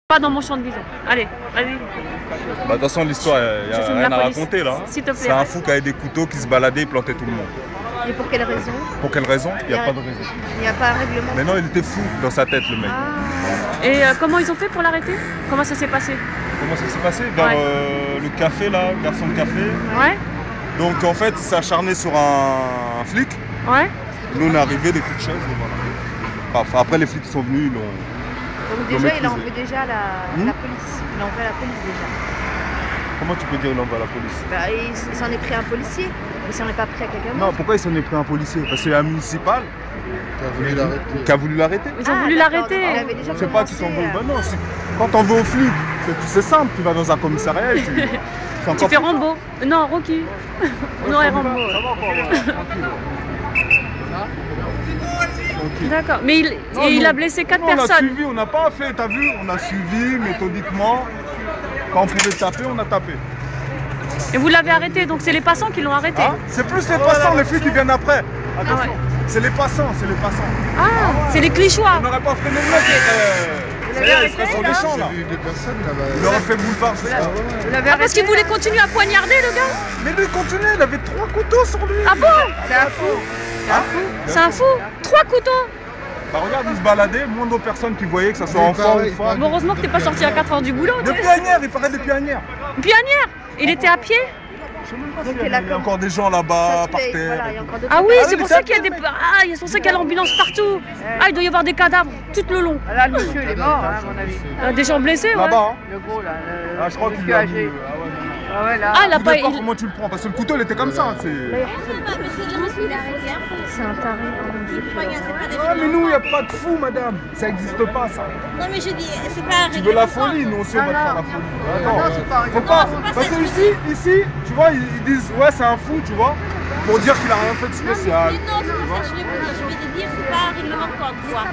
Pas dans mon champ de vision. Allez, vas-y. Bah, de toute façon, l'histoire, il n'y a rien à raconter là. S'il te plaît. C'est un fou qui avait des couteaux, qui se baladait, il plantait tout le monde. Et pour quelle raison? Pour quelle raison? Il n'y a pas de raison. Il n'y a pas un règlement? Mais non, il était fou dans sa tête, le mec. Ah. Et comment ils ont fait pour l'arrêter? Comment ça s'est passé? Comment ça s'est passé? Vers le café là, le garçon de café. Ouais. Donc en fait, il s'est acharné sur un flic. Ouais. Nous, on est arrivés, des coups de chaise, et voilà. Enfin, après, les flics sont venus, ils l'ont. Donc déjà, il a enlevé déjà la police. Il a enlevé la police déjà. Comment tu peux dire il envoie la police? Bah, il s'en est pris un policier. Il s'en est pas pris à quelqu'un d'autre. Non, pourquoi il s'en est pris un policier? Parce qu'il y a un municipal qui a voulu l'arrêter. Ils ont voulu l'arrêter. Je sais pas qui s'en veut. Bah non, quand on veut au flic, c'est simple, tu vas dans un commissariat et tu fais Rambo. Non, Rocky. Non, et Rambo. D'accord, mais il a blessé 4 personnes. On a suivi, on n'a pas fait, t'as vu, on a suivi méthodiquement. Quand on pouvait taper, on a tapé. Et vous l'avez arrêté, donc c'est les passants qui l'ont arrêté. Hein? C'est plus les passants, les flics qui viennent après. Attention, c'est les passants, c'est les passants. Ah, c'est les clichois. On n'aurait pas freiné le mec, il serait sur les champs là. Il aurait fait boulevard. Ah, parce qu'il voulait continuer à poignarder le gars? Mais lui, il continuait, il avait 3 couteaux sur lui. Ah bon? C'est un fou. C'est un fou. 3 couteaux. Bah regarde, il se baladait, moins de personnes qui voyaient que ça soit enfant ou femme. Bon, heureusement que t'es pas sorti à 4 h du boulot. De Pionnière, il paraît de Pionnière. Pionnière? Il était à pied? Il y a encore des gens là-bas par terre. Ah oui, c'est pour ça qu'il y a des... Ah, c'est pour ça qu'il y a l'ambulance partout. Ah, il doit y avoir des cadavres tout le long. Là, le monsieur, il est mort, à mon avis. Des gens blessés, ouais. Là-bas, Le gros, là. je crois qu'il a vu. Ah ouais, là. Ah, il a pas... Comment tu le prends? Parce que le couteau, il était comme ça. C'est un taré. Ah, mais nous, il n'y a pas de fou, madame. Ça n'existe pas, ça. Non, mais je dis, c'est pas... Tu veux la folie? Nous aussi, on va te faire la folie. Non, c'est pas Faut pas. Parce que ici, tu vois, ils disent, ouais, c'est un fou, tu vois, pour dire qu'il a rien fait de spécial. Non, c'est pas ça que je vais te dire, c'est pas un règlement de compte, quoi.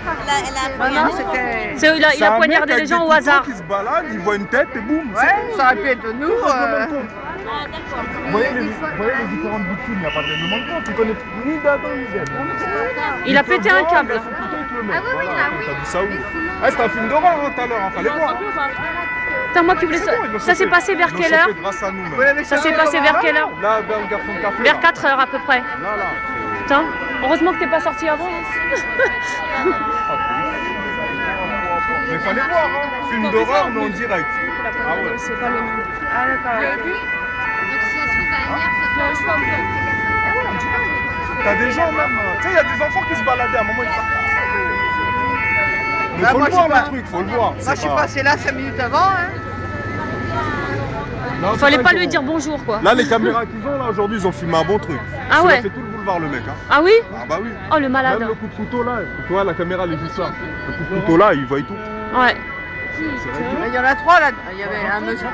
Il a poignardé les gens au hasard. Qui se balade, il voit une tête et boum. Ouais, ça aurait pu être nous. Ah, d'accord. Vous voyez les différentes victimes, il n'y a pas de règlement de compte. Tu connais ni d'Adam ni d'Ève. Il a pété un câble. Ah oui, t'as vu ça où? Ah, c'était un film d'horreur tout à l'heure, fallait voir. Putain, moi qui voulais ça s'est passé vers quelle heure? Ça s'est passé vers quelle heure? Là, vers le garçon de café. Vers 4 h à peu près. Là. Putain, heureusement que t'es pas sorti avant. Mais fallait voir, hein. Film d'horreur, mais en direct. Ah ouais. C'est pas le nom. Ah d'accord. T'as des gens même, tu sais, il y a des enfants qui se baladaient à un moment, ils partent. Mais faut le voir le truc, faut le voir. Moi je suis passé là 5 minutes avant. Hein. Il fallait pas lui dire bonjour quoi. Là les caméras qu'ils ont là aujourd'hui, ils ont filmé un bon truc. Ah ouais. Il a fait tout le boulevard le mec. Hein. Ah oui? Ah bah oui. Oh le malade. Même le coup de couteau là, tu vois la caméra elle est juste là. Le coup de couteau là, il voit tout. Ouais. Il y en a 3 là. Il y avait un monsieur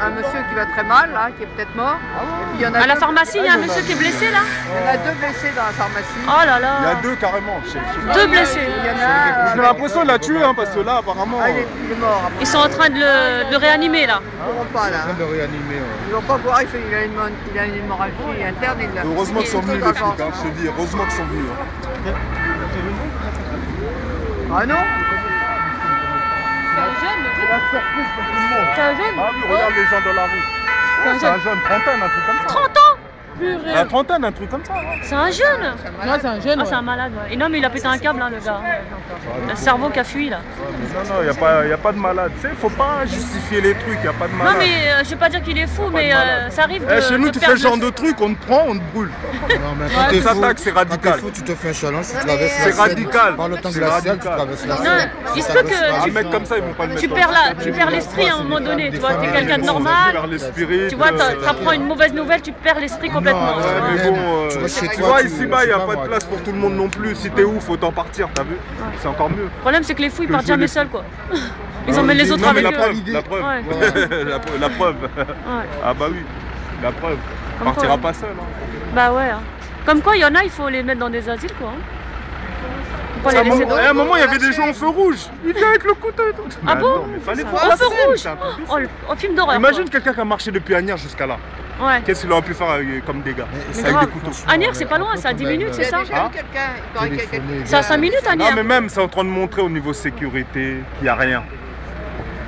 qui va très mal là, qui est peut-être mort. Et puis il y en a à la pharmacie, il y a un monsieur qui est blessé là? Il y en a 2 blessés dans la pharmacie. Oh là là. Il y a 2 carrément. 2 blessés. Il y en a. J'ai l'impression de la tuer hein, parce que là apparemment. Ah, il est mort. Après. Ils sont en train de le réanimer là. Ils vont pas là. De réanimer. Ils vont pas voir, il a une hémorragie interne. Heureusement qu'ils sont venus les flics, hein, je te dis, heureusement qu'ils sont venus. Hein. Ah non? C'est un jeune. C'est la surprise pour tout le monde. C'est un jeune. Ah oui, regarde les gens dans la rue. C'est un jeune, trentaine, un truc comme ça. 30 ans? La trentaine, un truc comme ça. C'est un jeune. Non, c'est un jeune. Ah, c'est un malade. Ouais. Et non, mais il a pété un câble, hein, le gars. Le cerveau qui a fui là. Non, il n'y a pas de malade. Tu sais, faut pas justifier les trucs, il n'y a pas de malade. Non, mais je vais pas dire qu'il est fou, mais ça arrive de. Chez nous, tu fais ce genre de truc, on te prend, on te brûle. Non, mais quand t'es fou, c'est radical. tu te fais un challenge, tu traverses la C'est Seine. radical. Par le temps glacial, tu traverses la Non, Seine. il se peut que Un mec comme ça, ils vont pas le mettre. tu perds l'esprit à un moment donné. Tu vois, t'es quelqu'un de normal. Tu vois, t'apprends une mauvaise nouvelle, tu perds l'esprit complètement. Ouais, mais bon, tu vois, ici-bas, il n'y a pas de place pour tout le monde non plus. Si t'es ouf, autant partir, t'as vu? C'est encore mieux. Le problème, c'est que les fous, ils partent jamais seuls, quoi. Ils emmènent les autres avec eux. La preuve. Ouais. La preuve. Ouais. Ah bah oui, la preuve. On partira pas seul. Hein. Bah ouais. Hein. Comme quoi, il y en a, il faut les mettre dans des asiles, quoi. Faut pas les laisser dans... À un moment, il y avait des gens au feu rouge. Il vient avec le couteau et tout. Ah bon? Il fallait Au voir la feu scène. rouge. Oh, film d'horreur. Imagine quelqu'un qui a marché depuis Agnières jusqu'à là. Ouais. Qu'est-ce qu'il aurait pu faire comme dégâts? Avec des couteaux. Agnières, c'est pas loin, c'est à 10 minutes, c'est ça? C'est à 5 minutes, Agnières. Non, mais même, c'est en train de montrer au niveau sécurité qu'il n'y a rien.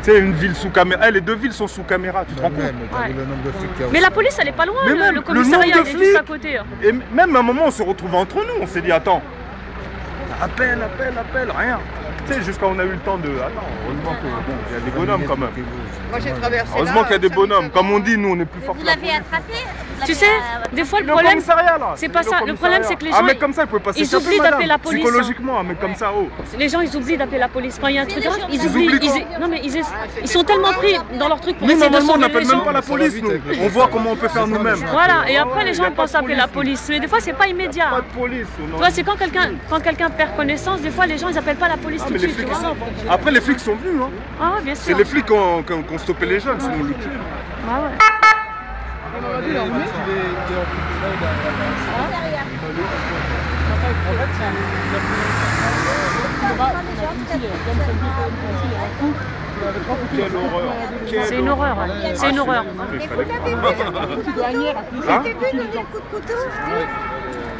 Tu sais, une ville sous caméra. Les deux villes sont sous caméra, tu te rends compte? Le nombre de flics qu'il y a Mais aussi. la police, elle est pas loin, Mais même le commissariat, nombre de il est juste à flics. côté. Et même à un moment, on se retrouve entre nous. On s'est dit, attends, appelle, rien. Tu sais, jusqu'à on a eu le temps de. Attends, heureusement qu'il y a des bonhommes quand même. Moi j'ai traversé. Heureusement là, qu'il y a des ça bonhommes. m'étonne. Comme on dit, nous, on est plus forts Vous que la l'avez police. attrapé? Tu sais, des fois le Le problème, commissariat, là. c'est pas ça. Le problème, c'est que les gens, Un mec comme ça, il peut passer. ils oublient d'appeler la police. Psychologiquement, un mec comme ça, oh. les gens, ils oublient d'appeler la police. Quand il y a un truc grave, ils Ils oublient. oublient quoi? Non mais ils sont tellement pris dans leur truc pour Nous, essayer de normalement, on sauver n'appelle les même gens. pas la police, nous. On voit comment on peut faire nous-mêmes. Voilà, et après les gens y a ils pas pensent de appeler la police, police. Mais des fois, c'est pas immédiat. Pas de police. Tu vois, c'est quand quelqu'un perd connaissance, des fois les gens ils appellent pas la police Ah, tout mais de les suite. flics, Tu vois. après, les flics sont venus. Hein. Ah ouais, bien C'est sûr. les flics qui ont stoppé les jeunes, sinon on le tue. Ah ouais. Quelle horreur. C'est une horreur, ouais. C'est une horreur. Hein?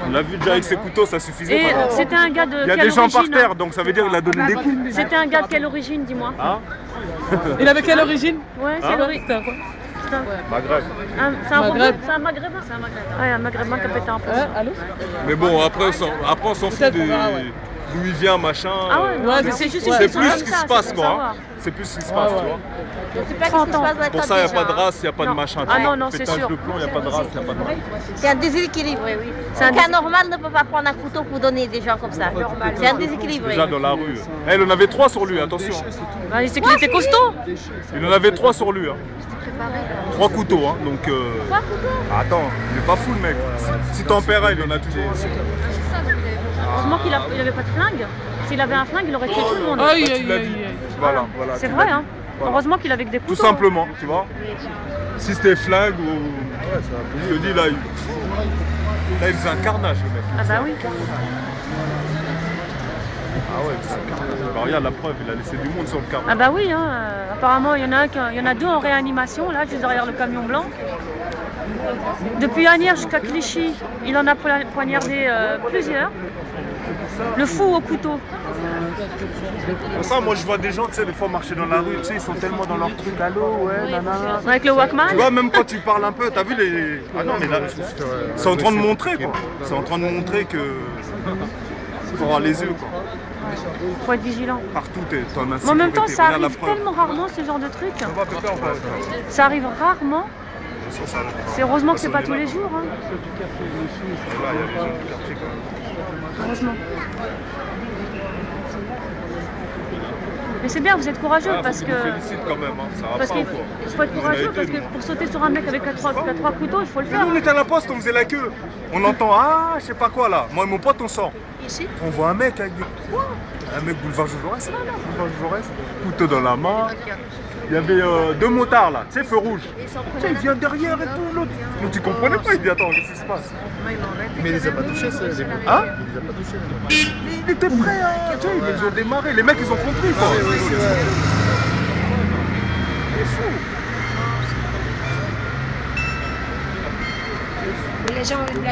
On l'a vu déjà avec ses couteaux, ça suffisait Et pas. c'était un gars de Il y a quelle des gens par origine? terre, donc ça veut dire qu'il a donné des coups. C'était un gars de quelle origine, dis-moi? Hein? Il avait quelle origine? Ouais, c'est l'origine. Maghreb. C'est un Maghreb. C'est un maghrébin, c'est un maghrébin. Ouais, un maghrébin qui a pété un peu. Allô? Mais bon, après on s'en fout Peut-être, d'où ouais. il vient, machin. Ah ouais, Ouais, mais c'est- c'est juste ouais. une C'est question plus comme ce qui ça, se passe, c'est quoi. pour Hein. savoir. C'est plus ce qui se passe, tu vois. Je sais pas ce qui 30 se passe dans Pour ça, il n'y a pas de race. race, il n'y a pas de Non. machin. Ah non, non, c'est Pétage sûr. de plomb, il n'y a pas de race, il n'y a pas de race. C'est un déséquilibre, oui. C'est un Un cas normal ne peut pas prendre un couteau pour donner des gens comme ça. C'est un déséquilibre. Déjà dans la rue. Eh, il en avait 3 sur lui, attention. Bah, c'est qu'il était costaud. Il en avait 3 sur lui. Hein. 3 couteaux, hein. Donc. Attends, il est pas fou le mec. Si ton père, il en a toujours. Heureusement qu'il avait pas de flingue. S'il avait un flingue, il aurait tué tout le monde. Aïe, Tu aïe, l'as aïe, dit. aïe. Voilà. C'est tu vrai, l'as dit. hein. Voilà. Heureusement qu'il avait que des couteaux. Tout simplement, tu vois. Si c'était flingue ou. Je te dis là, il faisait un carnage le mec. Ah bah oui. Ah ouais, il faisait un carnage. Bah, regarde la preuve, il a laissé du monde sur le carnage. Ah bah oui, hein. Apparemment il y en a deux en réanimation, là, juste derrière le camion blanc. Depuis Asnières jusqu'à Clichy, il en a poignardé plusieurs. Le fou au couteau. Pour ça, moi je vois des gens, tu sais, des fois marcher dans la rue, tu sais, ils sont tellement dans leur truc, allô, ouais, nanana. Avec le Walkman. Tu vois, même quand tu parles un peu, t'as vu les. Ah non, mais là, c'est en train de montrer, quoi. C'est en train de montrer que. Faut avoir les yeux, quoi. Faut être vigilant. Partout, t'en as. Mais en même temps, ça Regarde la arrive preuve. tellement rarement ce genre de truc. On va péter en face. Ça arrive rarement. C'est heureusement que c'est pas tous les jours. Hein. Là, il y a des gens du quartier, quand même. Heureusement. Mais c'est bien, vous êtes courageux Ah, parce faut que. qu'on vous félicite quand même, hein. Ça va Parce pas qu'il ou quoi? faut être courageux On a parce été, que nous. pour sauter sur un mec avec trois couteaux, il faut le Mais faire. nous, on était à la poste, on faisait la queue. On entend, ah, je sais pas quoi là. Moi et mon pote, on sort. Ici. On voit un mec avec des. Quoi? Un mec boulevard Jaurès, là, boulevard Jaurès. Couteau dans la main. Il y avait 2 motards là, tu sais, feu rouge. Tu sais, il vient derrière et tout, l'autre. Mais tu comprenais pas, il dit, attends, qu'est-ce qui se passe? Mais il les a pas touchés, ça, les bouts. Hein? Il les a pas touchés. Il était prêt, hein. Tu sais, ils ont démarré. Les mecs, ils ont compris, quoi. C'est fou. Les gens, la